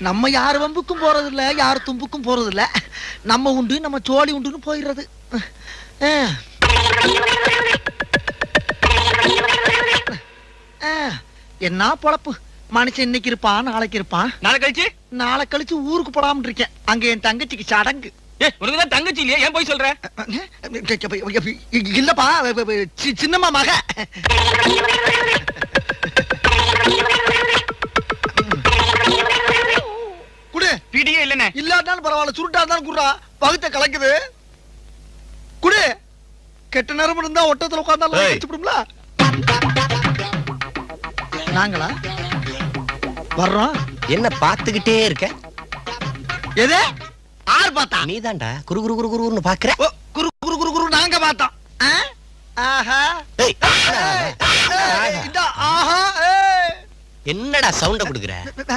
நம்ம யார் வம்புக்கும் போறது இல்ல, யார் தும்புக்கும் போறது இல்ல. நம்ம உண்டு, நம்ம சோழி உண்டுன்னு போயிடுறது. என்ன பொழப்பு. மனுஷன் இன்னைக்கு இருப்பான், நாளைக்கு இருப்பான். நாளை கழிச்சு ஊருக்கு போடாம இருக்கேன். அங்க என் தங்கச்சிக்கு சடங்கு. உனக்குதான் தங்கச்சி இல்லையா, ஏன் போய் சொல்ற? இல்லப்பா, சின்னம்மா மக. குடு. பிடியே இல்லனே. இல்லாட்டாலும் பரவாயில்ல, சுருட்டா இருந்தாலும் குடுறா. பகுத்த கலக்குது. குடு. கெட்ட நேரம் இருந்தா ஒட்டத்துல உட்கார்ந்தாலும் வச்சுடும்ல. நாங்களா வர்றோம். என்ன பாத்துக்கிட்டே இருக்க? எது? ஆர் பார்த்தா? நீதான்டா குரு குரு குரு குருன்னு பாக்குற. குரு குரு குரு குரு நாங்க பார்த்தோம். ஆஹா. என்னடா சவுண்ட குடுக்குற?